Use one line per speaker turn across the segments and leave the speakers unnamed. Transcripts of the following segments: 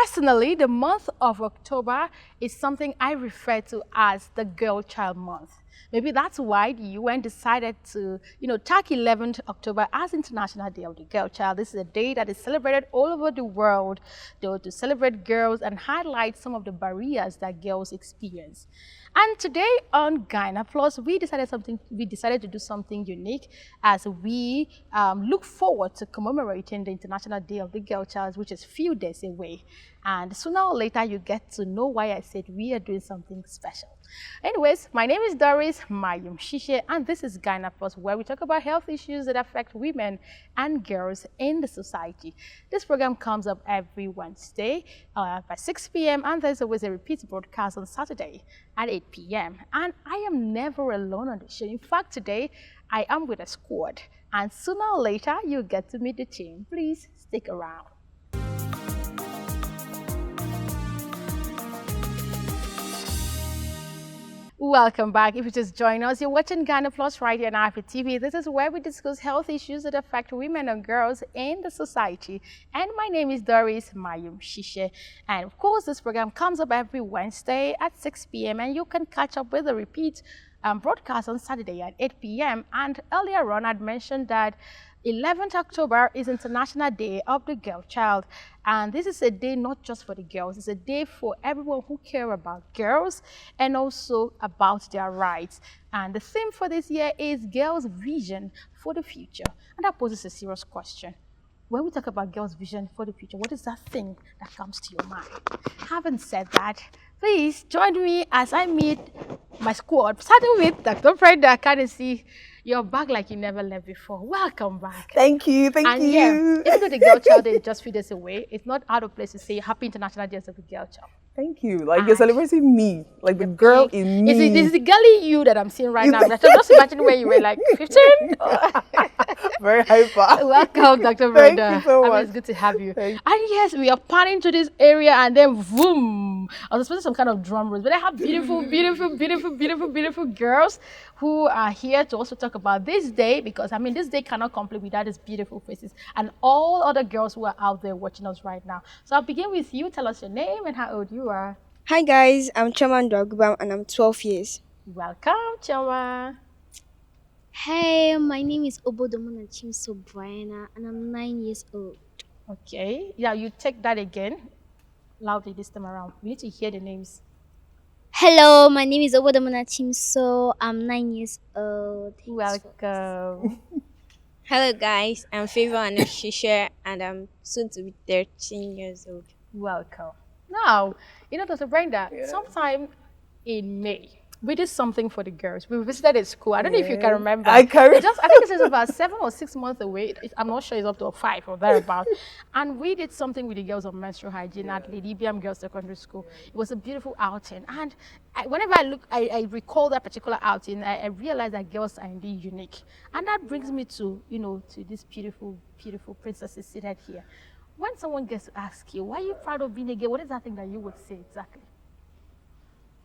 Personally, the month of October is something I refer to as the Girl Child Month. Maybe that's why the UN decided to, tag 11th October as International Day of the Girl Child. This is a day that is celebrated all over the world to celebrate girls and highlight some of the barriers that girls experience. And today on Gyna Plus, we decided to do something unique as we look forward to commemorating the International Day of the Girl Child, which is few days away. And sooner or later, you get to know why I said we are doing something special. Anyways, my name is Doris Mayum Shishe, and this is Gyna Plus, where we talk about health issues that affect women and girls in the society. This program comes up every Wednesday by 6 p.m. and there's always a repeat broadcast on Saturday at 8 p.m. And I am never alone on the show. In fact, today I am with a squad, and sooner or later you'll get to meet the team. Please stick around. Welcome back. If you just join us, you're watching Gyna Plus right here on IFTV. This is where we discuss health issues that affect women and girls in the society. And my name is Doris Mayum Shishe. And of course, this program comes up every Wednesday at 6 p.m. and you can catch up with the repeat broadcast on Saturday at 8 p.m. And earlier on, I'd mentioned that 11th October is International Day of the Girl Child, and this is a day not just for the girls, it's a day for everyone who care about girls and also about their rights. And the theme for this year is Girls' Vision for the Future, and that poses a serious question. When we talk about girls' vision for the future, what is that thing that comes to your mind? Having said that, please join me as I meet my squad, starting with Dr. Brenda. I can't see your back like you never left before. Welcome back.
Thank you, thank
and
you.
Yeah, even though the Girl Child Day is just 3 days away, it's not out of place to say Happy International Day of the Girl Child.
Thank you. Like you're celebrating me, like the girl in me.
This is the girly you that I'm seeing right now. Just imagine where you were like 15.
Very hyper.
Welcome, Dr. Brenda.
Thank you so much.
It's good to have you. And yes, we are panning to this area and then boom. I was expecting some kind of drum rolls, but I have beautiful, beautiful, beautiful, beautiful, beautiful girls who are here to also talk about this day, because I mean, this day cannot complete without these beautiful faces and all other girls who are out there watching us right now. So I'll begin with you. Tell us your name and how old you are.
Hi guys, I'm Chaman Dwagubam and I'm 12 years.
Welcome, Chama.
Hey, my name is Obodomona Chimso Brianna and I'm 9 years old.
Okay, yeah, you take that again loudly this time around. We need to hear the names.
Hello, my name is Obodomona Chimso. I'm 9 years old.
Welcome.
Hello guys, I'm Favor Shisha and I'm soon to be 13 years old.
Welcome. Now, Dr. Brenda, sometime in May, we did something for the girls. We visited a school. I don't know if you can remember.
I can.
I think this is about 7 or 6 months away. I'm not sure it's up to 5 or thereabout. And we did something with the girls on menstrual hygiene at Lady Ibiam Girls Secondary School. It was a beautiful outing. And whenever I recall that particular outing, I realize that girls are indeed unique. And that brings me to, to this beautiful, beautiful princesses seated here. When someone gets to ask you, why are you proud of being a girl? What is that thing that you would say exactly?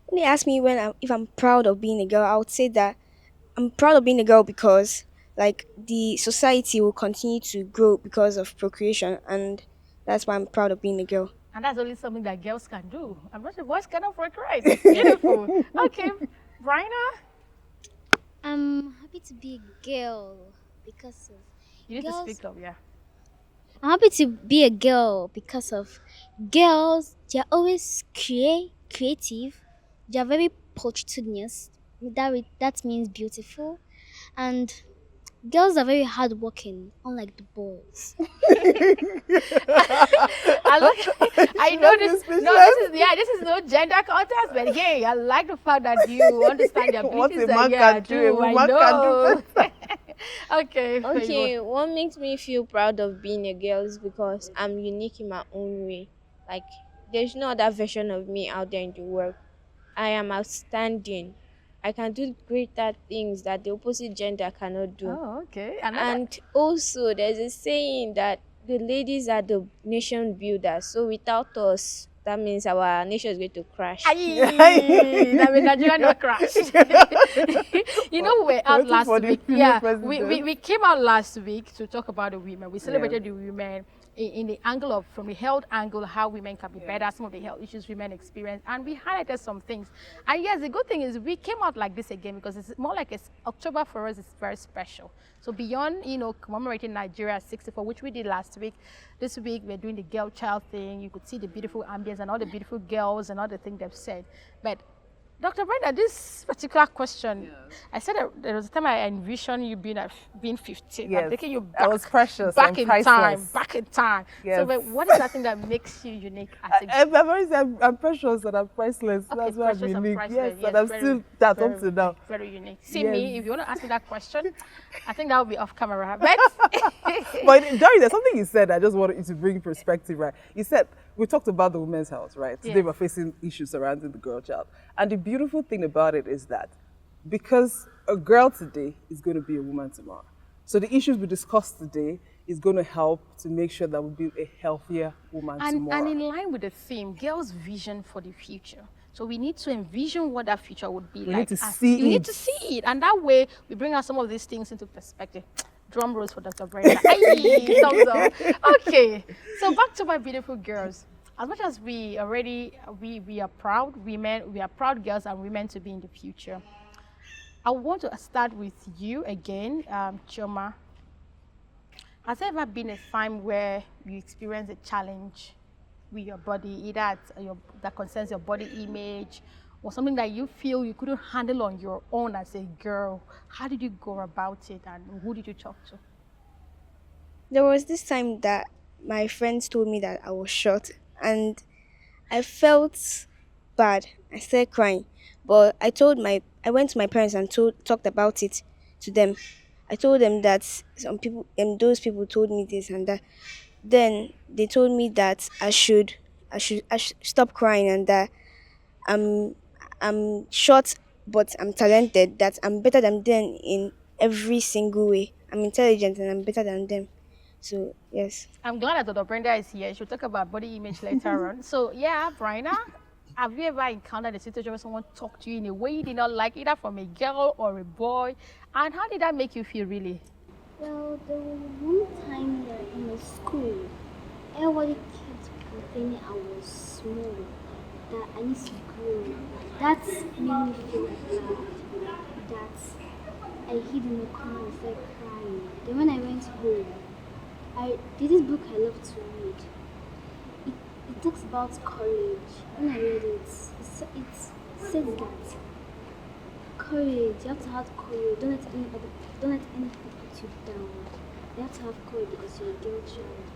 When they ask me if I'm proud of being a girl, I would say that I'm proud of being a girl because like the society will continue to grow because of procreation, and that's why I'm proud of being a girl.
And that's only something that girls can do. I'm not sure boys cannot procreate. It's beautiful. Okay, Raina?
I'm happy to be a girl because of
You need to speak up, yeah.
I'm happy to be a girl because of girls. They're always creative. They're very multitudinous. That means beautiful. And girls are very hardworking, unlike the boys.
I know this. No, this is no gender contest, but hey, I like the fact that you understand your
What
beauties.
a man can do, a woman can do.
Okay.
What makes me feel proud of being a girl is because I'm unique in my own way. Like, there's no other version of me out there in the world. I am outstanding. I can do greater things that the opposite gender cannot do.
Oh, okay.
And also, there's a saying that the ladies are the nation builders. So without us, that means our nation is going to crash.
That means Nigeria not crash. We were out last week. Yeah, we came out last week to talk about the women. We celebrated the women. in the angle of, from the health angle, how women can be better, some of the health issues women experience, and we highlighted some things. And yes, the good thing is we came out like this again because it's more like October for us is very special. So beyond, commemorating Nigeria 64, which we did last week, this week we're doing the girl child thing. You could see the beautiful ambience and all the beautiful girls and all the things they've said. But Dr. Brenda, this particular question, I said that there was a time I envisioned you being 15.
Yes.
I'm taking you back.
That was precious
back
and
in
priceless.
time. Back in time.
Yes.
So, but what is that thing that makes you unique as a
I've always said I'm precious and I'm priceless.
Okay,
That's why I'm
precious and
unique.
priceless.
Yes, and I'm still that up to now.
Very unique. See
Yes.
me, if you want to ask me that question, I think that will be off camera. But
But Dory, there's something you said I just wanted you to bring perspective, right? You said we talked about the women's health, right? Today
Yes.
we're facing issues surrounding the girl child. And the beautiful thing about it is that because a girl today is going to be a woman tomorrow. So the issues we discussed today is going to help to make sure that we build a healthier woman tomorrow.
And in line with the theme, girls' vision for the future. So we need to envision what that future would be
We
like.
need to see
You need
it.
to see it. And that way, we bring out some of these things into perspective. Drum rolls for Dr. Brenda. Aye, thumbs up. Okay, so back to my beautiful girls. As much as we already, we are proud women, we are proud girls and women to be in the future. I want to start with you again, Chioma. Has there ever been a time where you experienced a challenge with your body, either that concerns your body image or something that you feel you couldn't handle on your own as a girl? How did you go about it and who did you talk to?
There was this time that my friends told me that I was short, and I felt bad. I started crying, but I went to my parents and talked about it to them. I told them that some people, those people told me this and that. Then they told me that I should stop crying, and that I'm short but I'm talented, that I'm better than them in every single way. I'm intelligent and I'm better than them. So yes.
I'm glad that Dr. Brenda is here. She'll talk about body image later on. So yeah, Bryna, have you ever encountered a situation where someone talked to you in a way you did not like, either from a girl or a boy? And how did that make you feel really?
Well, there was one time that in my school, everybody kept complaining I was small, that I need to grow. That made me feel bad, that I hid in the corner and started crying. Then when I went home, there's this book I love to read. It talks about courage. When I read it, it says that courage, you have to have courage. Don't let anything put you down. You have to have courage because you're a girl child.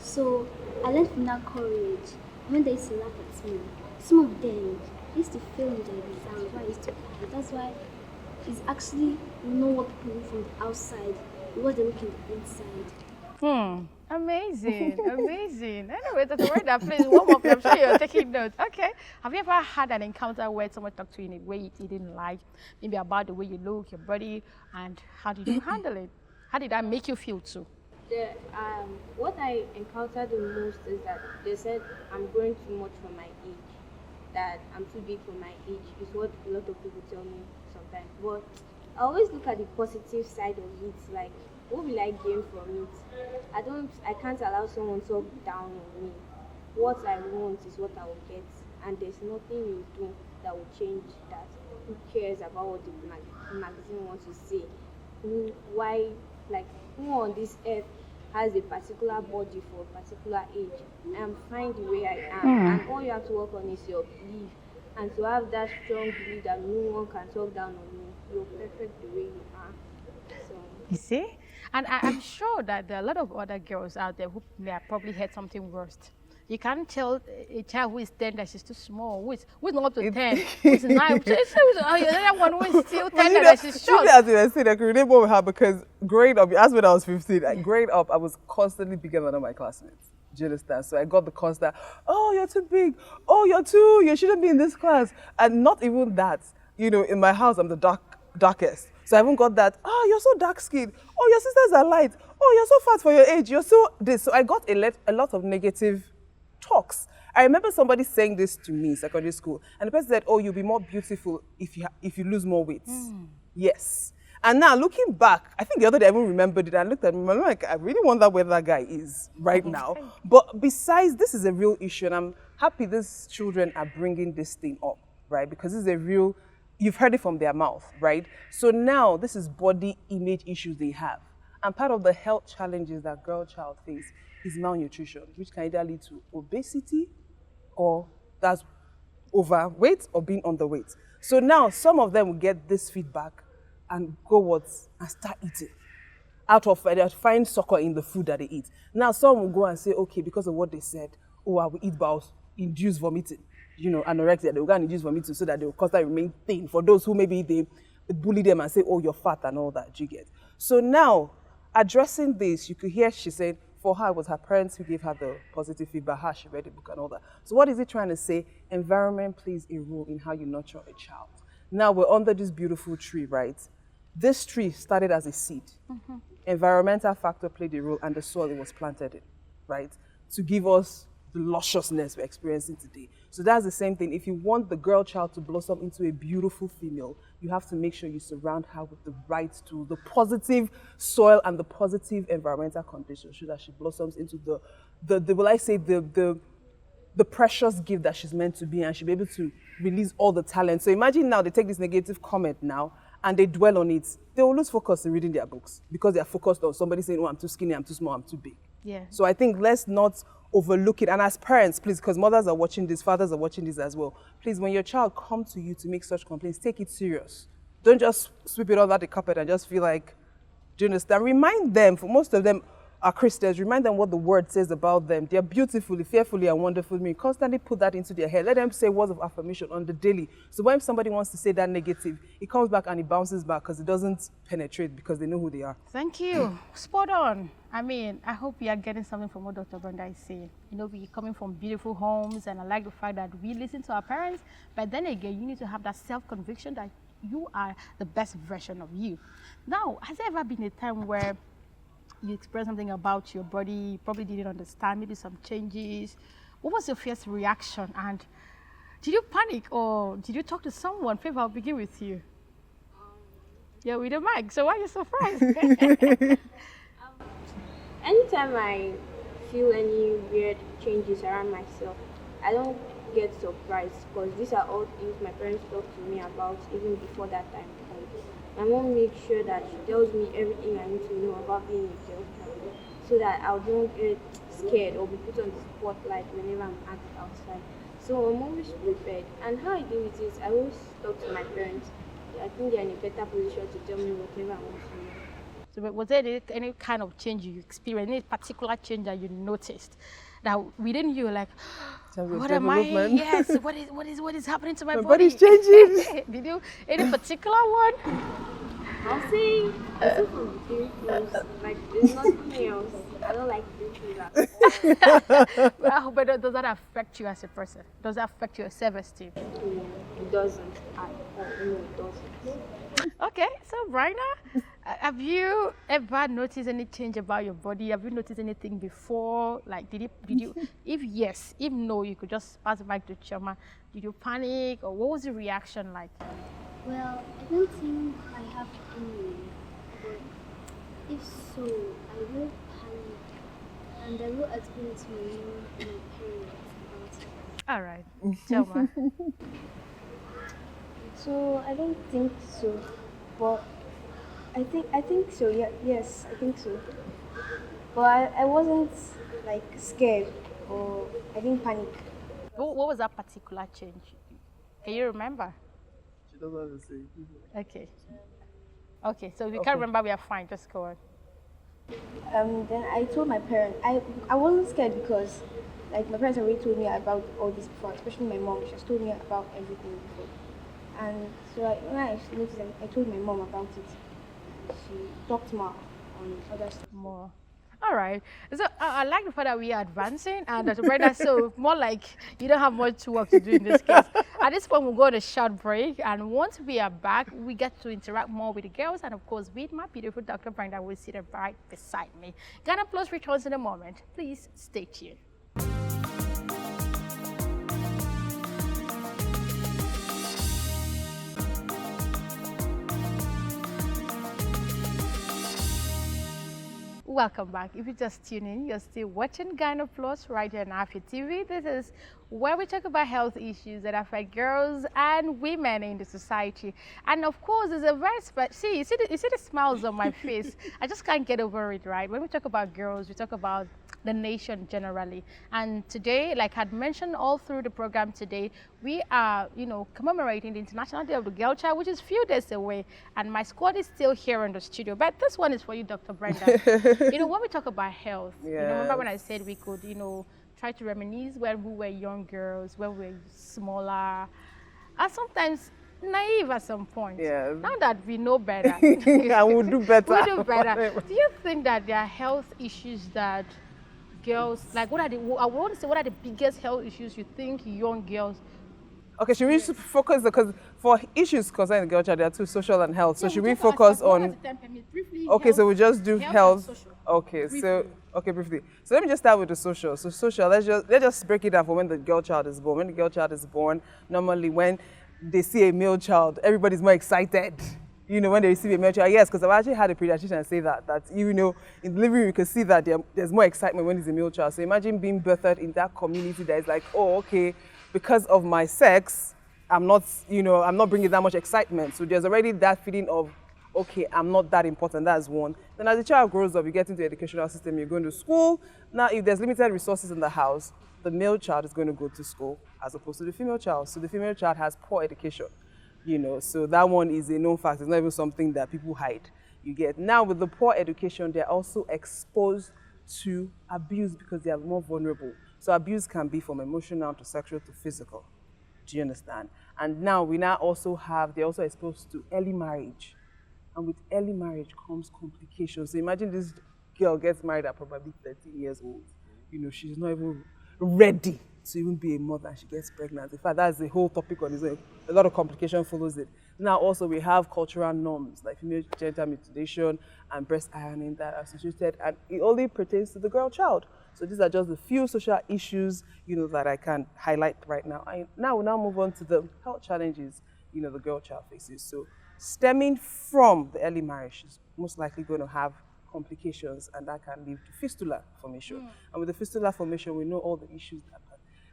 So I learned from that courage. When they used to laugh at me, some of them used to fail in their exams. Why I used to cry. That's why it's actually know what people look from the outside, what they look in the inside.
Amazing, amazing. Anyway, Dr. Brenda, please warm up. I'm sure you're taking notes. Okay. Have you ever had an encounter where someone talked to you in a way you didn't like, maybe about the way you look, your body, and how did you handle it? How did that make you feel too?
What I encountered the most is that they said I'm growing too much for my age, that I'm too big for my age, is what a lot of people tell me sometimes. But I always look at the positive side of it, like what will I gain from it? I can't allow someone to talk down on me. What I want is what I will get, and there's nothing you do that will change that. Who cares about what the magazine wants to say? Who on this earth has a particular body for a particular age? I am fine the way I am, and all you have to work on is your belief, and to have that strong belief that no one can talk down on me. You're perfect the way you are. So
You see? And I'm sure that there are a lot of other girls out there who may have probably had something worse. You can't tell a child who is 10 that she's too small, who is not up to 10, who is 9. Another one who is still 10 that she's short.
As you were saying, I could relate more with her because growing up, as when I was 15, growing up, I was constantly bigger than all my classmates. Do you understand? So I got the constant, oh, you're too big. Oh, you shouldn't be in this class. And not even that. In my house, I'm the darkest. So I haven't got that, you're so dark skinned. Oh, your sisters are light. Oh, you're so fat for your age. You're so this. So I got a lot of negative talks. I remember somebody saying this to me in secondary school, and the person said, oh, you'll be more beautiful if you lose more weight. Yes. And now looking back, I think the other day I even remembered it. I looked at him, I'm like, I really wonder where that guy is right now. But besides, this is a real issue, and I'm happy these children are bringing this thing up, right? Because this is a real, you've heard it from their mouth, right? So now this is body image issues they have. And part of the health challenges that girl child face is malnutrition, which can either lead to obesity or that's overweight or being underweight. So now some of them will get this feedback and go and start eating. Out of they find succor in the food that they eat. Now some will go and say, okay, because of what they said, oh, I will eat but I'll induce vomiting. Anorexia, they will go and induce vomiting so that they will constantly remain thin. For those who maybe they bully them and say, oh, you're fat and all that, you get. So now, addressing this, you could hear she said, for her, it was her parents who gave her the positive feedback, how she read the book and all that. So what is it trying to say? Environment plays a role in how you nurture a child. Now we're under this beautiful tree, right? This tree started as a seed. Environmental factor played a role and the soil it was planted in, right? To give us the lusciousness we're experiencing today. So that's the same thing. If you want the girl child to blossom into a beautiful female, you have to make sure you surround her with the right tools, the positive soil and the positive environmental conditions so that she blossoms into the precious gift that she's meant to be, and she'll be able to release all the talent. So imagine now they take this negative comment now and they dwell on it. They will lose focus in reading their books because they are focused on somebody saying, oh, I'm too skinny, I'm too small, I'm too big.
Yeah.
So I think let's not overlook it. And as parents, please, because mothers are watching this, fathers are watching this as well, please, when your child comes to you to make such complaints, take it serious. Don't just sweep it under the carpet and just feel like, do you understand? Remind them, for most of them are Christians, remind them what the word says about them. They're beautifully, fearfully, and wonderfully made. Constantly put that into their head. Let them say words of affirmation on the daily. So when somebody wants to say that negative, it comes back and it bounces back because it doesn't penetrate because they know who they are.
Thank you. Spot on. I mean, I hope you are getting something from what Dr. Brenda is saying. We're coming from beautiful homes, and I like the fact that we listen to our parents, but then again, you need to have that self-conviction that you are the best version of you. Now, has there ever been a time where you expressed something about your body, you probably didn't understand, maybe some changes? What was your first reaction? And did you panic or did you talk to someone? Favor, I'll begin with you. You're with the mic, so why are you surprised?
Anytime I feel any weird changes around myself, I don't get surprised because these are all things my parents talk to me about even before that time. My mom makes sure that she tells me everything I need to know about being a girl child so that I don't get scared or be put on the spotlight whenever I'm outside. So I'm always prepared. And how I do it is I always talk to my parents. I think they're in a better position to tell me whatever I want to know.
So was there any kind of change you experienced, any particular change that you noticed that within you, like, what am I? Yes, what is happening to my body?
Body's changing.
Did you any particular one?
I'll say from doing clothes, like there's nothing else. I don't like doing that.
Well, but does that affect you as a person? Does that affect your self-esteem?
No, it doesn't at all. No, it doesn't.
Okay, so Brina, have you ever noticed any change about your body? Have you noticed anything before? Like, did you? If yes, if no, you could just pass it back to Choma. Did you panic, or what was the reaction like?
Well, I don't think I have any, but if so, I will panic and I will explain to my parents about it.
All right, Choma.
So I don't think so, but I think so. Yeah, yes, I think so. But I wasn't like scared or I didn't panic.
What was that particular change? Can you remember?
She doesn't have to say.
Okay. Okay, so if you can't remember, we are fine. Just go on.
Then I told my parents. I wasn't scared because like my parents already told me about all this before, especially my mom. She has told me about everything before. And so when I noticed, I told my mom about it. And she talked more on other stuff.
More. All right. So I like the fact that we are advancing, and Dr. Brenda, so more like you don't have much work to do in this case. At this point, we'll go on a short break, and once we are back, we get to interact more with the girls, and of course, with my beautiful Dr. Brenda, will sit right beside me. Ghana Plus returns in a moment. Please. Please stay tuned. Welcome back. If you just tune in, you're still watching Ghana Plus right here on Afi TV. This is where we talk about health issues that affect girls and women in the society. And of course, there's a very see, you see the smiles on my face. I just can't get over it, right? When we talk about girls, we talk about the nation generally. And today, like I'd mentioned all through the program today, we are, commemorating the International Day of the Girl Child, which is few days away. And my squad is still here in the studio. But this one is for you, Dr. Brenda. When we talk about health, remember when I said we could, try to reminisce when we were young girls, when we were smaller, and sometimes naive at some point.
Yeah.
Now that we know better,
And we'll do better.
we'll do better. Do you think that there are health issues that girls, like what are the biggest health issues you think young girls?
Okay, should we focus, because for issues concerning the girl child, there are two, social and health. So
Yeah,
should
we'll
we
talk
focus
about-
on...
briefly,
Okay, so we just do health.
and social.
Okay, so
Briefly.
briefly. So let me just start with the social. So social, let's just break it down for when the girl child is born. When the girl child is born, normally when they see a male child, everybody's more excited. When they receive a male child, yes, because I've actually had a pediatrician say that in delivery you can see that there's more excitement when it's a male child. So imagine being birthed in that community that is like, oh, okay, because of my sex, I'm not bringing that much excitement. So there's already that feeling of, okay, I'm not that important. That's one. Then as the child grows up, you get into the educational system, you're going to school. Now, if there's limited resources in the house, the male child is going to go to school as opposed to the female child. So the female child has poor education, so that one is a known fact. It's not even something that people hide. You get now with the poor education, they're also exposed to abuse because they are more vulnerable. So abuse can be from emotional to sexual to physical. Do you understand? And now they're also exposed to early marriage. And with early marriage comes complications. So imagine this girl gets married at probably 30 years old. She's not even ready to even be a mother, and she gets pregnant. In fact, that's the whole topic on its own. A lot of complication follows it. Now also we have cultural norms like female genital mutilation and breast ironing that are associated, and it only pertains to the girl child. So these are just the few social issues, that I can highlight right now. We'll now move on to the health challenges, the girl child faces. So stemming from the early marriage, she's most likely going to have complications, and that can lead to fistula formation. And with the fistula formation, we know all the issues that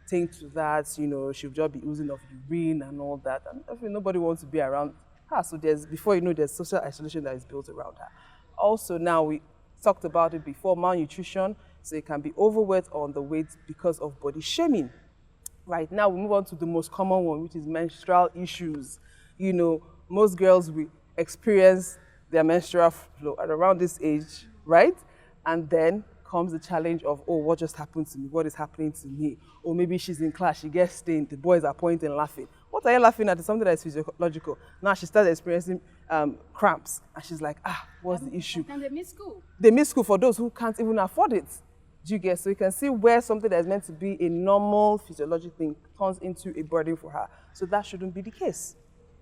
pertain to that. She'll just be oozing of urine and all that, and definitely nobody wants to be around her. So there's social isolation that is built around her. Also, now we talked about it before, malnutrition. So it can be overweight or underweight because of body shaming. Right now, we move on to the most common one, which is menstrual issues. Most girls will experience their menstrual flow at around this age, right? And then comes the challenge of, oh, what just happened to me? What is happening to me? Or maybe she's in class, she gets stained, the boys are pointing and laughing. What are you laughing at? It's something that is physiological. Now she starts experiencing cramps, and she's like, what's the issue?
And they miss school.
They miss school for those who can't even afford it. Do you get? So you can see where something that is meant to be a normal physiological thing turns into a burden for her. So that shouldn't be the case.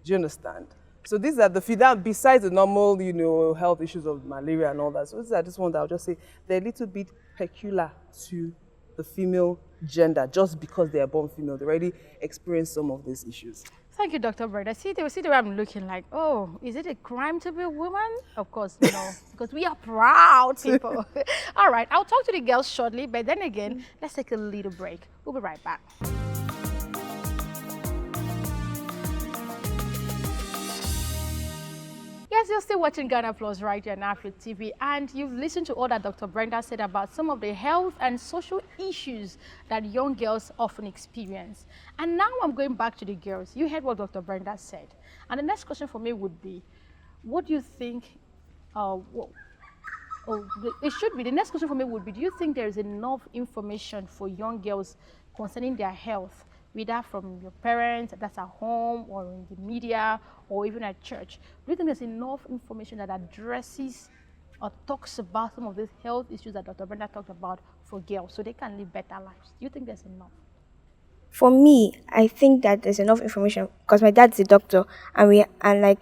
Do you understand? So these are besides the normal, health issues of malaria and all that. So these are just ones that I'll just say they're a little bit peculiar to the female gender, just because they are born female. They already experience some of these issues.
Thank you, Dr. Brenda. See the way I'm looking like, oh, is it a crime to be a woman? Of course, no, because we are proud people. All right, I'll talk to the girls shortly, but then again, let's take a little break. We'll be right back. Yes, you're still watching Ghana Plus right here on Afri TV, and you've listened to all that Dr. Brenda said about some of the health and social issues that young girls often experience. And now I'm going back to the girls. You heard what Dr. Brenda said. And the next question for me would be, what do you think, it should be, the next question for me would be, do you think there is enough information for young girls concerning their health, whether from your parents, that's at home, or in the media, or even at church? Do you think there's enough information that addresses or talks about some of these health issues that Dr. Brenda talked about for girls so they can live better lives? Do you think there's enough?
For me, I think that there's enough information because my dad's a doctor, and I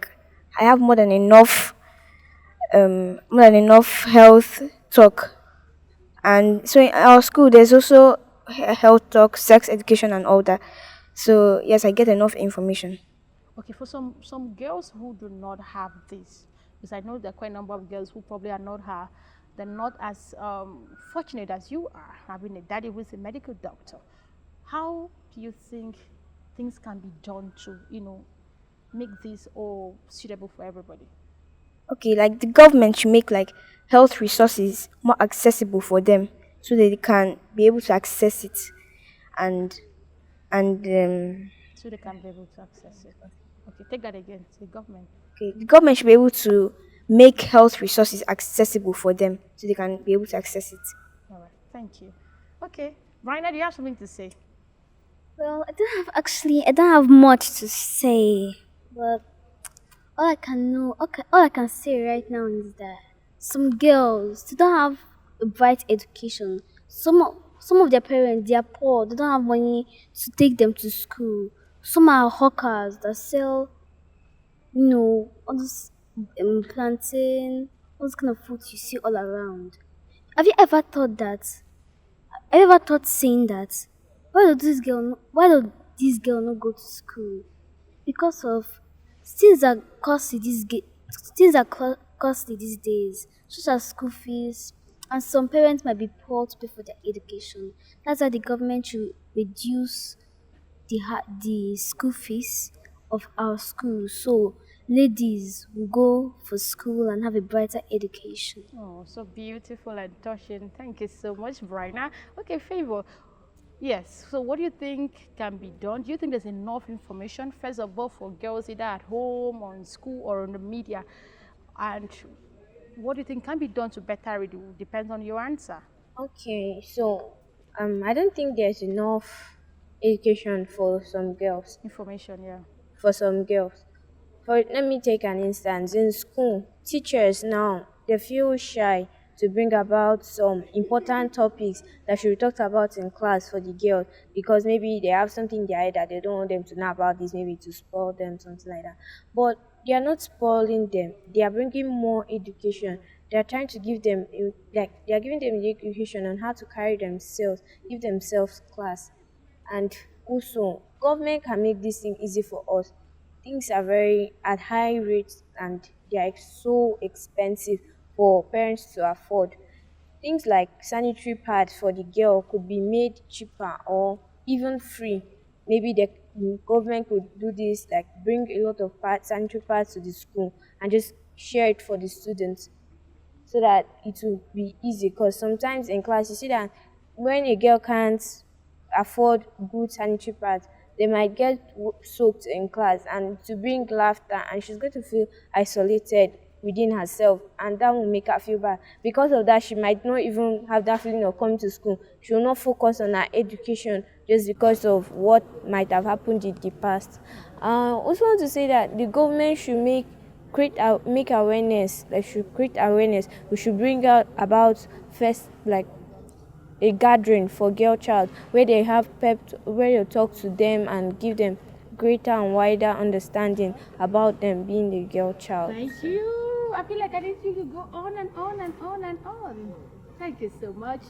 have more than enough health talk. And so in our school, there's also health talk, sex education, and all that. So yes, I get enough information.
Okay, for some girls who do not have this, because I know there are quite a number of girls who probably are not they're not as fortunate as you are, having a daddy who's a medical doctor. How do you think things can be done to, make this all suitable for everybody?
Okay, like the government should make like health resources more accessible for them so that they can be able to access it and and
So they can be able to access it. Okay, take that again. The government.
okay, the government should be able to make health resources accessible for them so they can be able to access it.
All right, thank you. Okay, Raina, do you have something to say?
Well, I don't have much to say, but all I can say right now is that some girls they don't have a bright education. Some of their parents they are poor. They don't have money to take them to school. Some are hawkers that sell, all this plantain, all this kind of food you see all around. Have you ever thought that? Have you ever thought saying that? Why do this girl not go to school? Because of things are things are costly these days, such as school fees, and some parents might be poor to pay for their education. That's why the government should reduce the school fees of our schools, so ladies will go for school and have a brighter education.
Oh, so beautiful and touching. Thank you so much, Brina. Okay, Favor. Yes. So, what do you think can be done? Do you think there's enough information, first of all, for girls either at home or in school or on the media? And what do you think can be done to better it? It depends on your answer.
Okay, so I don't think there's enough education for some girls.
Information, yeah.
For some girls, let me take an instance. In school, teachers now they feel shy to bring about some important topics that should be talked about in class for the girls because maybe they have something in their head that they don't want them to know about this, maybe to spoil them, something like that. But they are not spoiling them. They are bringing more education. They are trying to give them like they are giving them the education on how to carry themselves, give themselves class. And also government can make this thing easy for us. Things are very at high rates and they are so expensive for parents to afford. Things like sanitary pads for the girl could be made cheaper or even free. Maybe the government could do this, like bring a lot of sanitary pads to the school and just share it for the students so that it will be easy. Because sometimes in class, you see that when a girl can't afford good sanitary pads, they might get soaked in class and to bring laughter, and she's going to feel isolated within herself, and that will make her feel bad. Because of that, she might not even have that feeling of coming to school. She will not focus on her education just because of what might have happened in the past. I also want to say that the government should make awareness, like should create awareness. We should bring out about first like a gathering for girl child where they have where you talk to them and give them greater and wider understanding about them being a girl child.
Thank you. I feel like I need you to go on and on and on and on. Thank you so much.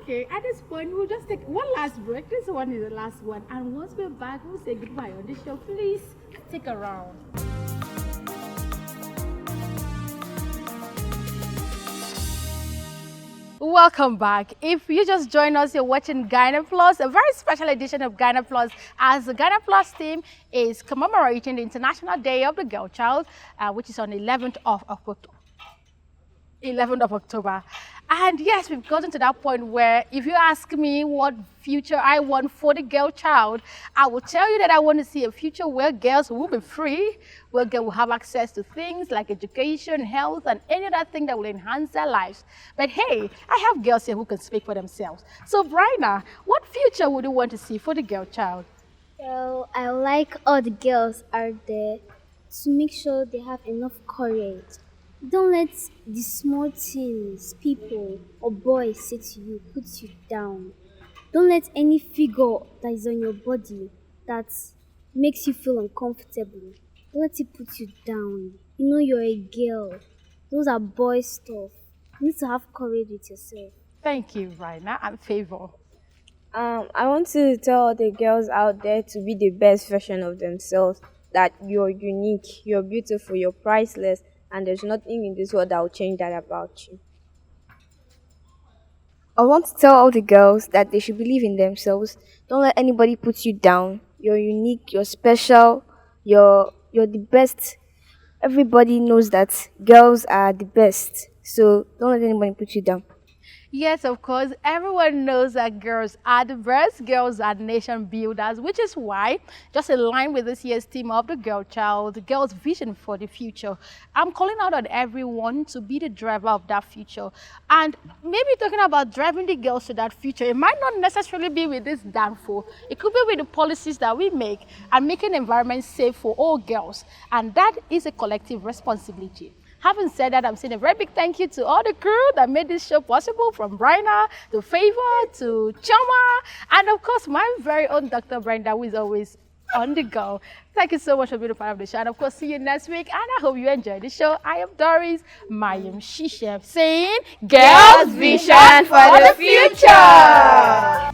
Okay, at this point, we'll just take one last break. This one is the last one. And once we're back, we'll say goodbye on the show. Please stick around. Welcome back. If you just joined us, you're watching Ghana Plus, a very special edition of Ghana Plus, as the Ghana Plus team is commemorating the International Day of the Girl Child, which is on 11th of October. And yes, we've gotten to that point where if you ask me what future I want for the girl child, I will tell you that I want to see a future where girls will be free, where girls will have access to things like education, health, and any other thing that will enhance their lives. But hey, I have girls here who can speak for themselves. So, Bryna, what future would you want to see for the girl child?
Well, I like all the girls out there to make sure they have enough courage. Don't let the small things people or boys say to you put you down. Don't let any figure that is on your body that makes you feel uncomfortable. Don't let it put you down. You know you're a girl. Those are boy stuff. You need to have courage with yourself.
Thank you, Bryna. I'm Favor.
I want to tell the girls out there to be the best version of themselves, that you're unique, you're beautiful, you're priceless, and there's nothing in this world that will change that about you.
I want to tell all the girls that they should believe in themselves. Don't let anybody put you down. You're unique, you're special, you're the best. Everybody knows that girls are the best. So don't let anybody put you down.
Yes, of course. Everyone knows that girls are the best. Girls are nation builders, which is why, just in line with this year's theme of the girl child, the girl's vision for the future, I'm calling out on everyone to be the driver of that future. And maybe talking about driving the girls to that future, it might not necessarily be with this danfo. It could be with the policies that we make and making the environment safe for all girls. And that is a collective responsibility. Having said that, I'm saying a very big thank you to all the crew that made this show possible, from Bryna to Favor to Choma, and of course my very own Dr. Brenda, who is always on the go. Thank you so much for being a part of the show, and of course see you next week, and I hope you enjoy the show. I am Doris Mayim Shishem saying, Girls Vision for the Future!